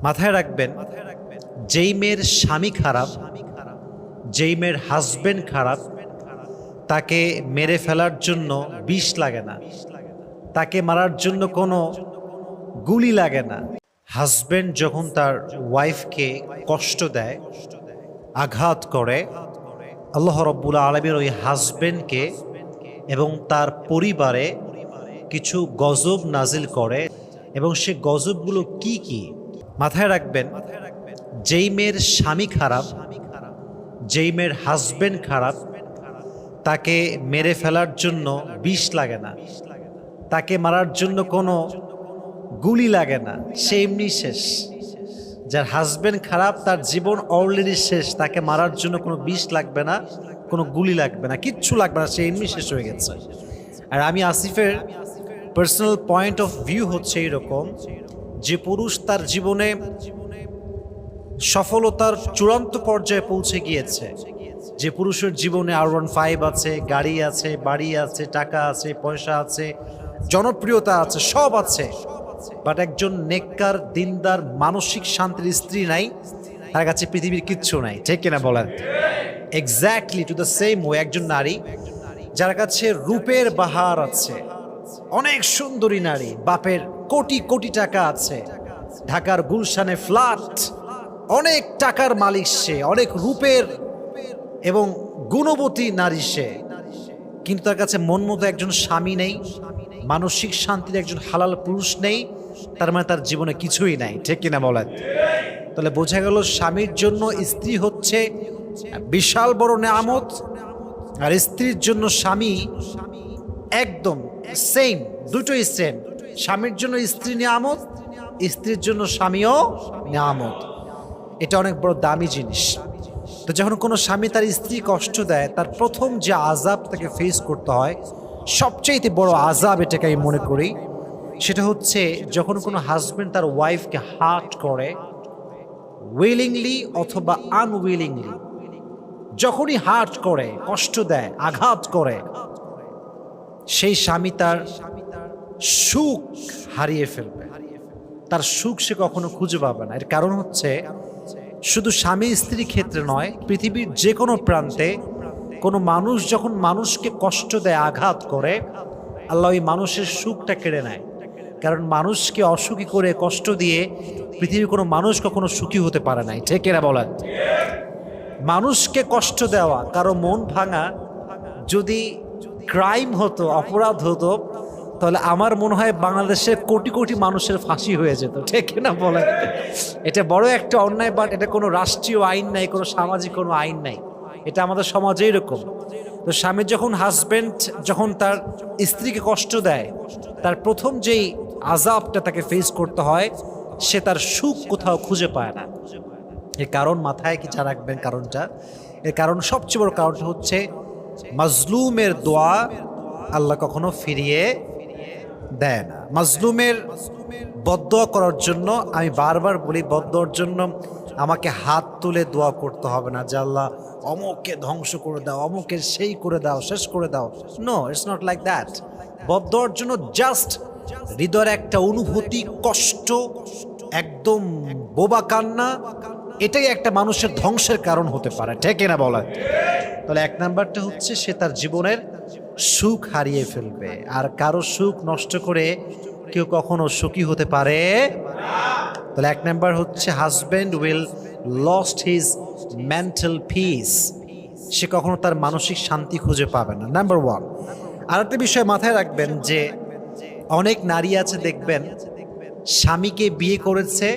মাথায় রাখবেন, যেই মেয়ের স্বামী খারাপ, যেই মেয়ের হাজবেন্ড খারাপ, তাকে মেরে ফেলার জন্য বিষ লাগে না, তাকে মারার জন্য কোনো গুলি লাগে না। হাজবেন্ড যখন তার ওয়াইফকে কষ্ট দেয়, আঘাত করে, আল্লাহ রাব্বুল আলামিন ওই হাজবেন্ডকে এবং তার পরিবারে কিছু গজব নাজিল করে। এবং সে গজবগুলো কি কি মাথায় রাখবেন, যেই মেয়ের স্বামী খারাপ, যেই মেয়ের হাজবেন্ড খারাপ, তাকে মেরে ফেলার জন্য বিষ লাগে না, তাকে মারার জন্য কোনো গুলি লাগে না, সে এমনি শেষ। যার হাজবেন্ড খারাপ, তার জীবন অলরেডি শেষ, তাকে মারার জন্য কোনো বিষ লাগবে না, কোনো গুলি লাগবে না, কিচ্ছু লাগবে না, সে এমনি শেষ হয়ে গেছে। আর আমি আসিফের পার্সোনাল পয়েন্ট অফ ভিউ হচ্ছে এইরকম, যে পুরুষ তার জীবনে সফলতার চূড়ান্ত পর্যায়ে পৌঁছে গিয়েছে, যে পুরুষের জীবনে R15 আছে, গাড়ি আছে, বাড়ি আছে, টাকা আছে, পয়সা আছে, জনপ্রিয়তা আছে, সব আছে, বাট একজন নেককার দিনদার মানসিক শান্তির স্ত্রী নাই, তার কাছে পৃথিবীর কিচ্ছু নাই। ঠিক কিনা বলেন? Exactly to the same way, একজন নারী যার কাছে রূপের বাহার আছে, অনেক সুন্দরী নারী, বাপের কোটি কোটি টাকা আছে, ঢাকার গুলশানে ফ্ল্যাট, অনেক টাকার মালিক সে, অনেক রূপের এবং গুণবতী নারী সে, কিন্তু তার কাছে মন মতো একজন স্বামী নেই, মানসিক শান্তির একজন হালাল পুরুষ নেই, তার মানে তার জীবনে কিছুই নাই। ঠিক কিনা বলেন? তাহলে বোঝা গেল স্বামীর জন্য স্ত্রী হচ্ছে বিশাল বড় নেয়ামত, আর স্ত্রীর জন্য স্বামী একদম সেম, দুটোই সেম। স্বামীর জন্য স্ত্রী নেয়ামত, স্ত্রীর জন্য স্বামীও নেয়ামত। এটা অনেক বড় দামি জিনিস। তো যখন কোনো স্বামী তার স্ত্রী কষ্ট দেয়, তার প্রথম যে আযাব তাকে ফেস করতে হয়, সবচেয়ে বড় আযাব এটাকে আমি মনে করি, সেটা হচ্ছে যখন কোনো হাজবেন্ড তার ওয়াইফকে হার্ট করে, উইলিংলি অথবা আনউইলিংলি, যখনই হার্ট করে, কষ্ট দেয়, আঘাত করে, সেই স্বামী তার সুখ হারিয়ে ফেলবে, তার সুখ সে কখনো খুঁজে পাবে না। এর কারণ হচ্ছে শুধু স্বামী স্ত্রীর ক্ষেত্রে নয়, পৃথিবীর যে কোনো প্রান্তে কোনো মানুষ যখন মানুষকে কষ্ট দেয়, আঘাত করে, আল্লাহ ওই মানুষের সুখটা কেড়ে নেয়। কারণ মানুষকে অসুখী করে, কষ্ট দিয়ে পৃথিবীর কোনো মানুষ কখনো সুখী হতে পারে নাই। ঠিক এরা বলেন? মানুষকে কষ্ট দেওয়া, কারো মন ভাঙা যদি ক্রাইম হতো, অপরাধ হতো, তাহলে আমার মনে হয় বাংলাদেশের কোটি কোটি মানুষের ফাঁসি হয়ে যেত। ঠিক না বলেন? এটা বড় একটা অন্যায়, বাট এটা কোনো রাষ্ট্রীয় আইন নাই, কোনো সামাজিক কোনো আইন নাই, এটা আমাদের সমাজে এরকম। তো স্বামী যখন হাজবেন্ড যখন তার স্ত্রীকে কষ্ট দেয়, তার প্রথম যেই আযাবটা তাকে ফেস করতে হয়, সে তার সুখ কোথাও খুঁজে পায় না। এর কারণ মাথায় কি রাখবেন কারণটা? এর কারণ, সবচেয়ে বড় কারণটা হচ্ছে মাজলুমের দোয়া আল্লাহ কখনো ফিরিয়ে দেয় না। মাজলুমের বদদোয়া করার জন্য, আমি বারবার বলি, বদদোয়ার জন্য আমাকে হাত তুলে দোয়া করতে হবে না যে আল্লাহ অমুককে ধ্বংস করে দাও, অমুকের সেই করে দাও, শেষ করে দাও। No, it's not like that. বদদোয়ার জন্য জাস্ট হৃদয়ের একটা অনুভূতি, কষ্ট, একদম বোবা কান্না, এটাই একটা মানুষের ধ্বংসের কারণ হতে পারে। ঠিক না বলে? তাহলে এক নাম্বারটা হচ্ছে সে তার জীবনের সুখ হারিয়ে ফেলবে। আর কারো সুখ নষ্ট করে কেউ কখনো সুখী হতে পারে না। তাহলে এক নাম্বার হচ্ছে husband will lost his mental peace, সে কখনো তার মানসিক শান্তি খুঁজে পাবে না। Number one. আর একটা বিষয় মাথায় রাখবেন যে অনেক নারী আছে, দেখবেন স্বামীকে বিয়ে করেছে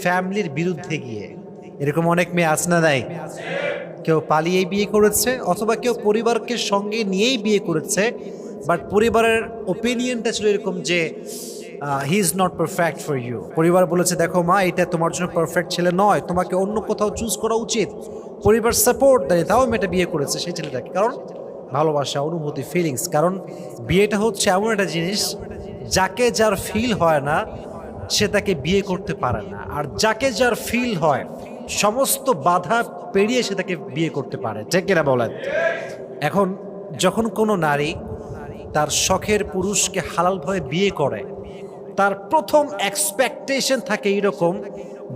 ফ্যামিলির বিরুদ্ধে গিয়ে, এরকম অনেক মেয়ে আছে না? নাই? কেউ পালিয়ে বিয়ে করেছে, অথবা কেউ পরিবারকে সঙ্গে নিয়েই বিয়ে করেছে, বাট পরিবারের ওপিনিয়নটা ছিল এরকম যে he is not perfect for you. পরিবার বলেছে, দেখো মা, এটা তোমার জন্য পারফেক্ট ছেলে নয়, তোমাকে অন্য কোথাও চুজ করা উচিত। পরিবার সাপোর্ট দেয়, তাও মেয়েটা বিয়ে করেছে সেই ছেলেটাকে, কারণ ভালোবাসা, অনুভূতি, ফিলিংস। কারণ বিয়েটা হচ্ছে এমন একটা জিনিস, যাকে যার ফিল হয় না সে তাকে বিয়ে করতে পারে না, আর যাকে যার ফিল হয় সমস্ত বাধা পেরিয়ে সে তাকে বিয়ে করতে পারে। ঠিক কিনা বলেন? এখন যখন কোনো নারী তার শখের পুরুষকে হালালভাবে বিয়ে করে, তার প্রথম এক্সপেকটেশন থাকে এইরকম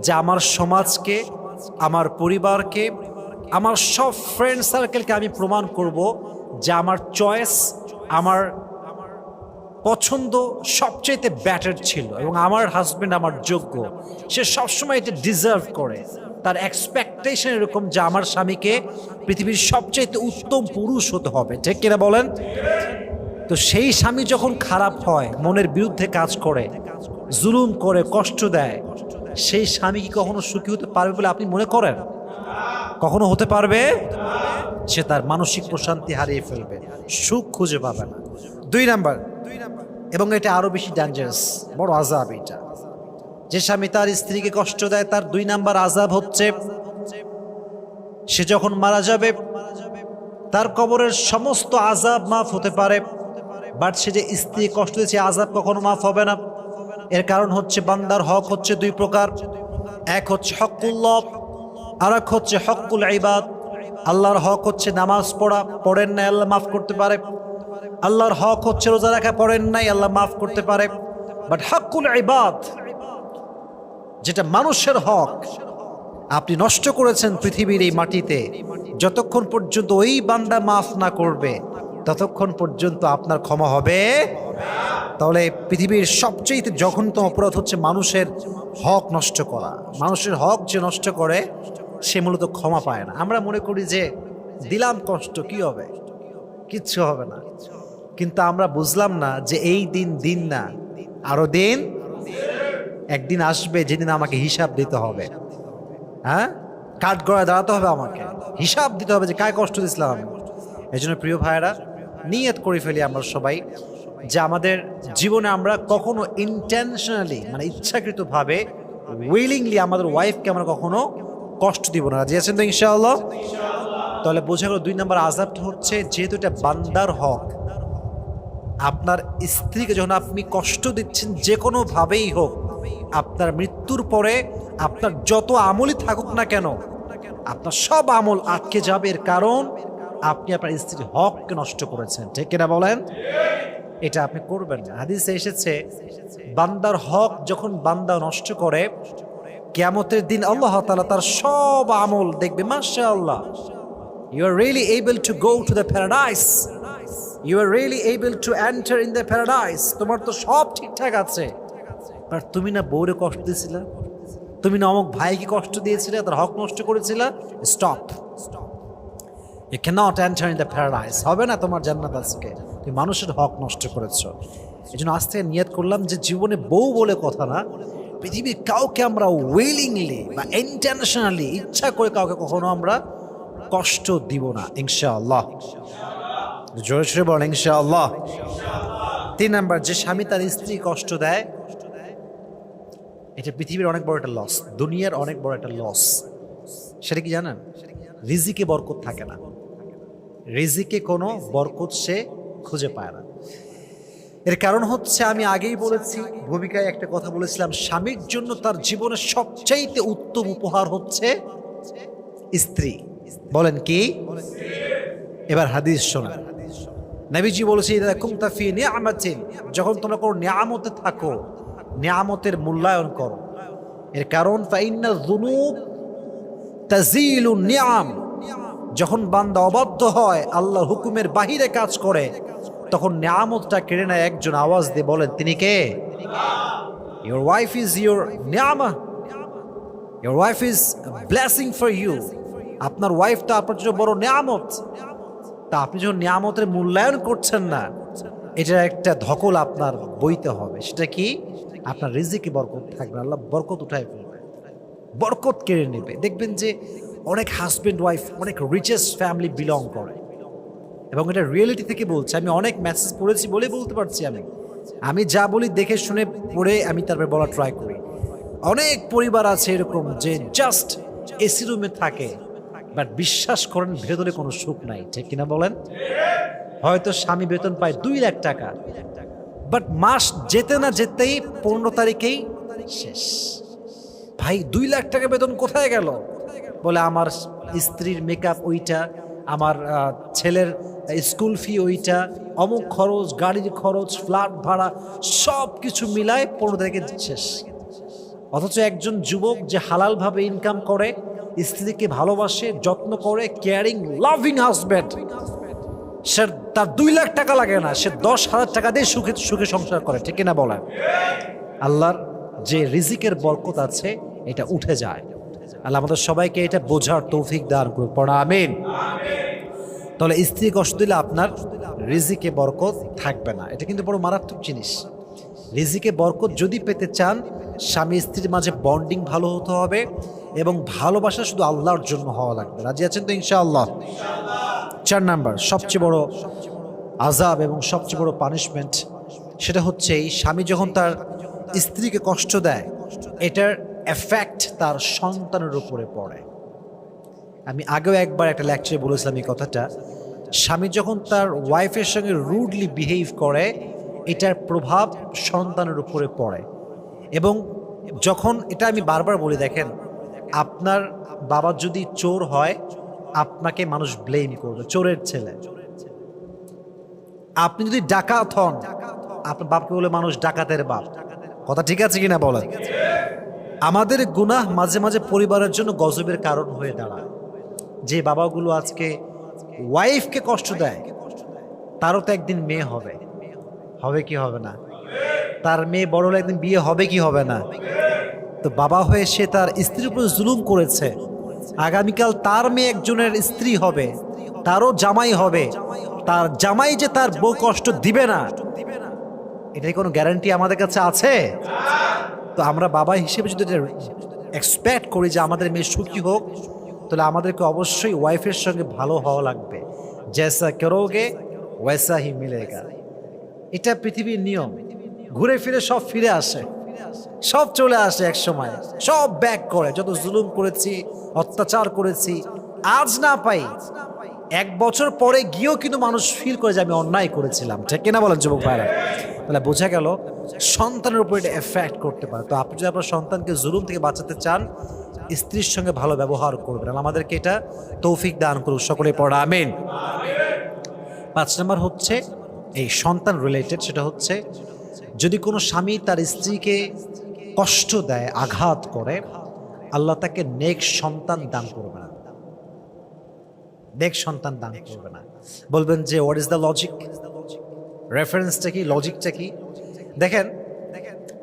যে আমার সমাজকে, আমার পরিবারকে, আমার সব ফ্রেন্ড সার্কেলকে আমি প্রমাণ করব যে আমার চয়েস, আমার পছন্দ সবচেয়ে বেটার ছিল এবং আমার হাজবেন্ড আমার যোগ্য, সে সবসময় এটা ডিজার্ভ করে। তার এক্সপেকটেশন এরকম যে আমার স্বামীকে পৃথিবীর সবচেয়ে উত্তম পুরুষ হতে হবে, ঠিক কিনা বলেন? তো সেই স্বামী যখন খারাপ হয়, মনের বিরুদ্ধে কাজ করে, জুলুম করে, কষ্ট দেয়, সেই স্বামী কি কখনো সুখী হতে পারবে বলে আপনি মনে করেন? কখনো হতে পারবে? সে তার মানসিক প্রশান্তি হারিয়ে ফেলবে, সুখ খুঁজে পাবে না। 2 নাম্বার, এবং এটা আরো বেশি ডেঞ্জারাস, বড় আযাব এটা। যে স্বামী তার স্ত্রীকে কষ্ট দেয়, তার 2 নাম্বার আযাব হচ্ছে সে যখন মারা যাবে তার কবরের সমস্ত আযাব মাফ হতে পারে, বাট সে যে স্ত্রী কষ্ট দিয়েছে আযাব কখনো মাফ হবে না। এর কারণ হচ্ছে বান্দার হক হচ্ছে 2 প্রকার, এক হচ্ছে হকুল্লাহ, আর এক হচ্ছে হকুল ইবাদ। আল্লাহর হক হচ্ছে নামাজ পড়া, পড়েন নাই আল্লাহ মাফ করতে পারে। আল্লাহর হক হচ্ছে রোজা রাখা, পড়েন নাই আল্লাহ মাফ করতে পারে। বাট হকুল ইবাদ, যেটা মানুষের হক, আপনি নষ্ট করেছেন পৃথিবীর এই মাটিতে, যতক্ষণ পর্যন্ত ওই বান্দা মাফ না করবে ততক্ষণ পর্যন্ত আপনার ক্ষমা হবে। তাহলে পৃথিবীর সবচেয়ে জঘন্যতম অপরাধ হচ্ছে মানুষের হক নষ্ট করা। মানুষের হক যে নষ্ট করে সে মূলত ক্ষমা পায় না। আমরা মনে করি যে দিলাম কষ্ট, কি হবে, কিচ্ছু হবে না। কিন্তু আমরা বুঝলাম না যে এই দিন দিন না, আরো দিন, একদিন আসবে যেদিন আমাকে হিসাব দিতে হবে। হ্যাঁ, কাঠগড়ায় দাঁড়াতে হবে, আমাকে হিসাব দিতে হবে যে কায় কষ্ট দিয়েছিলাম আমি। এই জন্য প্রিয় ভাইয়েরা, নিয়ত করে ফেলি আমরা সবাই যে আমাদের জীবনে আমরা কখনো ইন্টেনশনালি, মানে ইচ্ছাকৃতভাবে, উইলিংলি আমাদের ওয়াইফকে আমরা কখনো কষ্ট দিব না। রাজি আছেন তো ইনশাআল্লাহ? তাহলে বোঝা গেল 2 নম্বর আযাবটা হচ্ছে, যেহেতু এটা বান্দার হক, আপনার স্ত্রীকে যখন আপনি কষ্ট দিচ্ছেন যে কোনোভাবেই হোক, আপনার মৃত্যুর পরে আপনার যত আমলই থাকুক না কেন, আপনার সব আমল আটকে যাবে। এর কারণ আপনি আপনার স্ত্রীর হককে নষ্ট করেছেন, ঠিক কিনা বলেন? এটা আপনি করবেন না। হাদিসে এসেছে বান্দার হক যখন বান্দা নষ্ট করে, কিয়ামতের দিন আল্লাহ তাআলা তার সব আমল দেখবে, মাশাআল্লাহ, you are really able to go to the paradise, you are really able to enter in the paradise, তোমার তো সব ঠিকঠাক আছে, বাট তুমি না বউরে কষ্ট দিয়েছিলে, তুমি না অমুক ভাইকে কষ্ট দিয়েছিলে, তার হক নষ্ট করেছিলে, stop, you can't enter in the paradise, হবে না তোমার জান্নাত আজকে, তুমি মানুষের হক নষ্ট করেছো। এই জন্য আজ থেকে নিয়ত করলাম যে জীবনে বউ বলে কথা না, পৃথিবীর কাউকে আমরা উইলিংলি বা ইন্টেনশনালি, ইচ্ছা করে কাউকে কখনো আমরা কষ্ট দিব না, ইনশাআল্লাহ। জোরে জোরে বলেন ইনশাআল্লাহ। 3 নাম্বার, যে স্বামী তার স্ত্রী কষ্ট দেয়, এটা পৃথিবীর অনেক বড় একটা লস, দুনিয়ার অনেক বড় একটা লস। সেটা কি জানেন? রিজিকে বরকত থাকে না, রিজিকে কোনো বরকত সে খুঁজে পায় না। এর কারণ হচ্ছে, আমি আগেই বলেছি, ভূমিকায় একটা কথা বলেছিলাম, স্বামীর জন্য তার জীবনের সবচাইতে উত্তম উপহার হচ্ছে স্ত্রী। বলেন কি? এবার হাদিস শোনা। নবীজি বলেছে, ইদা কুনতা ফি নিআমাতিন, যখন তোমরা কোনো নিয়ামতে থাকো, নিয়ামতের মূল্যায়ন করো। এর কারণ ফাইন্না যুনুব তাজিলুন নিআম, যখন বান্দা অবাধ্য হয়, আল্লাহর হুকুমের বাহিরে কাজ করে, তখন নিয়ামতটা কেড়ে নেয় একজন। আওয়াজ দিয়ে বলেন, তিনি কে? ইউর ওয়াইফ ইজ ইউর নিয়ামা, your wife is blessing for you. আপনার ওয়াইফটা আপনার জন্য বড় নিয়ামত। তা আপনি যখন নিয়ামতের মূল্যায়ন করছেন না, এটা একটা ধকল আপনার বইতে হবে। সেটা কি? আপনার রিজিকে বরকত থাকবে, আল্লাহ বরকত উঠায় ফেলবে, বরকত কেড়ে নেবে। দেখবেন যে অনেক হাজব্যান্ড ওয়াইফ অনেক রিচেস্ট ফ্যামিলি বিলং করে, এবং এটা রিয়েলিটি থেকে বলছে। আমি অনেক মেসেজ পড়েছি বলে বলতে পারছি। আমি যা বলি দেখে শুনে পড়ে আমি তারপরে বলা ট্রাই করি। অনেক পরিবার আছে এরকম যে জাস্ট এসি রুমে থাকে, বাট বিশ্বাস করেন ভেতরে কোনো সুখ নাই, ঠিক কিনা বলেন? হয়তো স্বামী বেতন পায় 2 লাখ টাকা, বাট মাস যেতে না যেতেই 15 তারিখেই শেষ। ভাই 2 লাখ টাকা বেতন কোথায় গেল? বলে আমার স্ত্রীর মেকআপ ওইটা, আমার ছেলের স্কুল ফি ওইটা, অমুক খরচ, গাড়ির খরচ, ফ্ল্যাট ভাড়া, সব কিছু মিলায় 15 তারিখে শেষ। অথচ একজন যুবক যে হালালভাবে ইনকাম করে, স্ত্রীকে ভালোবাসে, যত্ন করে, কেয়ারিং লাভিং হাজব্যান্ড, সে তার 2 লাখ টাকা লাগে না, সে 10,000 টাকা দিয়ে সুখে সুখে সংসার করে, ঠিক কিনা বলেন? আল্লাহর যে রিজিকের বরকত আছে এটা উঠে যায়। আল্লাহ আমাদের সবাইকে এটা বোঝার তৌফিক দান করুন, পড়া আমিন। তাহলে স্ত্রী কষ্ট দিলে আপনার রিজিকে বরকত থাকবে না, এটা কিন্তু বড় মারাত্মক জিনিস। রিজিকে বরকত যদি পেতে চান, স্বামী স্ত্রীর মাঝে বন্ডিং ভালো হতে হবে এবং ভালোবাসা শুধু আল্লাহর জন্য হওয়া লাগবে। রাজি আছেন তো ইনশাআল্লাহ? 4 নাম্বার সবচেয়ে বড় আযাব এবং সবচেয়ে বড় পানিশমেন্ট, সেটা হচ্ছে এই স্বামী যখন তার স্ত্রীকে কষ্ট দেয়, এটার এফেক্ট তার সন্তানের উপরে পড়ে। আমি আগেও একবার একটা লেকচারে বলেছিলাম এই কথাটা। স্বামী যখন তার ওয়াইফের সঙ্গে রুডলি বিহেভ করে, এটার প্রভাব সন্তানের উপরে পড়ে। এবং যখন এটা আমি বারবার বলি, দেখেন, আপনার বাবা যদি চোর হয়, আপনাকে মানুষ ব্লেম করবে, চোরের ছেলে। আপনি যদি ডাকাত হন, আপনার বাপকে বলে মানুষ ডাকাতের বাপ। কথা ঠিক আছে কিনা বলেন? আমাদের গুনাহ মাঝে মাঝে পরিবারের জন্য গজবের কারণ হয়ে দাঁড়ায়। যে বাবাগুলো আজকে ওয়াইফকে কষ্ট দেয়, তারও তো একদিন মেয়ে হবে, হবে কি হবে না? তার মেয়ে বড় হলে একদিন বিয়ে হবে কি হবে না? তো বাবা হয়ে সে তার স্ত্রীর উপর জুলুম করেছে, আগামীকাল তার মেয়ে একজনের স্ত্রী হবে, তারও জামাই হবে, তার জামাই যে তার বউ কষ্ট দিবে না, এটাই কোনো গ্যারান্টি আমাদের কাছে আছে? তো আমরা বাবা হিসেবে যদি এক্সপেক্ট করি যে আমাদের মেয়ে সুখী হোক, তাহলে আমাদেরকে অবশ্যই ওয়াইফের সঙ্গে ভালো হওয়া লাগবে। জৈসা করোগে ওয়ৈসা হি মিলেগা, এটা পৃথিবীর নিয়ম। ঘুরে ফিরে সব ফিরে আসে, সব চলে আসে এক সময়, সব ব্যাক করে। যত জুলুম করেছি, অত্যাচার করেছি, আজ না পাই, 1 বছর পরে গিয়েও কিন্তু মানুষ ফিল করে যে আমি অন্যায় করেছিলাম, ঠিক কিনা বলেন যুবক ভাইরা? তাহলে বোঝা গেল সন্তানের উপর এটা এফেক্ট করতে পারে। তো আপনি যদি আপনার সন্তানকে জুলুম থেকে বাঁচাতে চান, স্ত্রীর সঙ্গে ভালো ব্যবহার করবেন। আমাদেরকে এটা তৌফিক দান করুন, সকলে পড়া আমিন। 5 নম্বর হচ্ছে এই সন্তান রিলেটেড, সেটা হচ্ছে যদি কোনো স্বামী তার স্ত্রীকে কষ্ট দেয়, আঘাত করে, আল্লাহ তাকে নেক সন্তান দান করবে না। নেক সন্তান দান করবে না। বলবেন যে হোয়াট ইজ দ্য লজিক? রেফারেন্সটা কি, লজিকটা কি? দেখেন,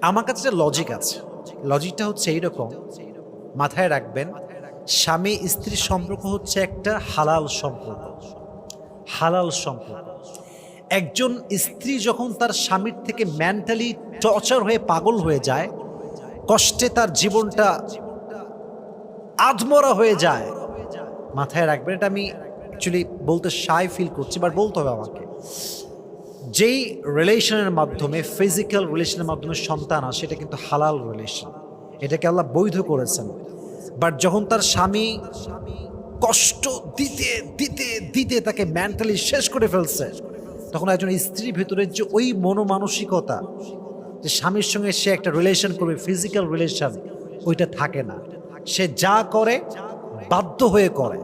আমার কাছে যে লজিক আছে, লজিকটা হচ্ছে এইরকম, মাথায় রাখবেন, স্বামী স্ত্রীর সম্পর্ক হচ্ছে একটা হালাল সম্পর্ক। হালাল সম্পর্ক। একজন স্ত্রী যখন তার স্বামীর থেকে মেন্টালি টর্চার হয়ে পাগল হয়ে যায়, কষ্টে তার জীবনটা আধমরা হয়ে যায়, মাথায় রাখবেন, এটা আমি অ্যাকচুয়ালি বলতে শাই ফিল করছি, বাট বলতে হবে আমাকে। যেই রিলেশনের মাধ্যমে, ফিজিক্যাল রিলেশনের মাধ্যমে সন্তান আসে, এটা কিন্তু হালাল রিলেশন, এটাকে আল্লাহ বৈধ করেছেন। বাট যখন তার স্বামী কষ্ট দিতে দিতে দিতে তাকে মেন্টালি শেষ করে ফেলছে, তখন একজন স্ত্রীর ভেতরে যে ওই মনোমানসিকতা যে স্বামীর সঙ্গে সে একটা রিলেশন করবে, ফিজিক্যাল রিলেশন, ওইটা থাকে না। সে যা করে বাধ্য হয়ে করে।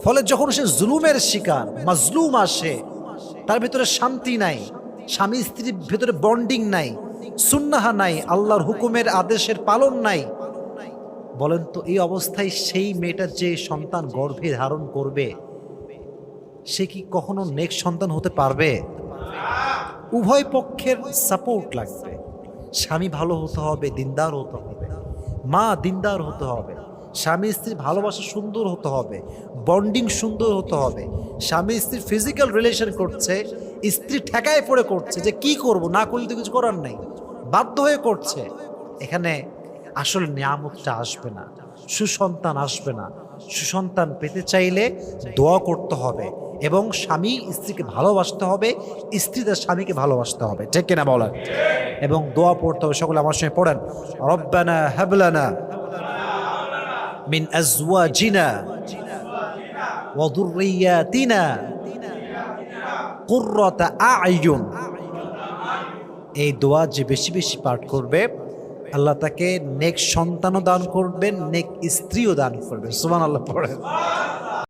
ফলে যখন সে জুলুমের শিকার, মাজলুম আসে, তার ভেতরে শান্তি নাই, স্বামী স্ত্রীর ভেতরে বন্ডিং নাই, সুন্নাহা নাই, আল্লাহর হুকুমের আদেশের পালন নাই। বলেন তো, এই অবস্থায় সেই মেয়েটার যে সন্তান গর্ভে ধারণ করবে, সে কি কখনো নেক সন্তান হতে পারবে? উভয় পক্ষের সাপোর্ট লাগবে। স্বামী ভালো হতে হবে, দিনদার হতে হবে, মা দিনদার হতে হবে, স্বামী স্ত্রীর ভালোবাসা সুন্দর হতে হবে, বন্ডিং সুন্দর হতে হবে। স্বামী স্ত্রীর ফিজিক্যাল রিলেশন করছে, স্ত্রী ঠেকায় পড়ে করছে যে কি করব, না করলে তো কিছু করার নাই, বাধ্য হয়ে করছে, এখানে আসলে নিয়ামতটা আসবে না, সুসন্তান আসবে না। সুসন্তান পেতে চাইলে দোয়া করতে হবে এবং স্বামী স্ত্রীকে ভালোবাসতে হবে, স্ত্রী তার স্বামীকে ভালোবাসতে হবে, ঠিক কিনা বলেন? এবং দোয়া পড়তে হবে। সকলে আমার সঙ্গে পড়েন, রব্বানা হাবলানা মিন আজওয়াজিনা ওয়া যুররিয়াতিনা কুররাতা আ'য়ুন। এই দোয়া যে বেশি বেশি পাঠ করবে, আল্লাহ তাকে নেক সন্তানও দান করবেন, নেক স্ত্রীও দান করবেন। সুবহানাল্লাহ পড়েন।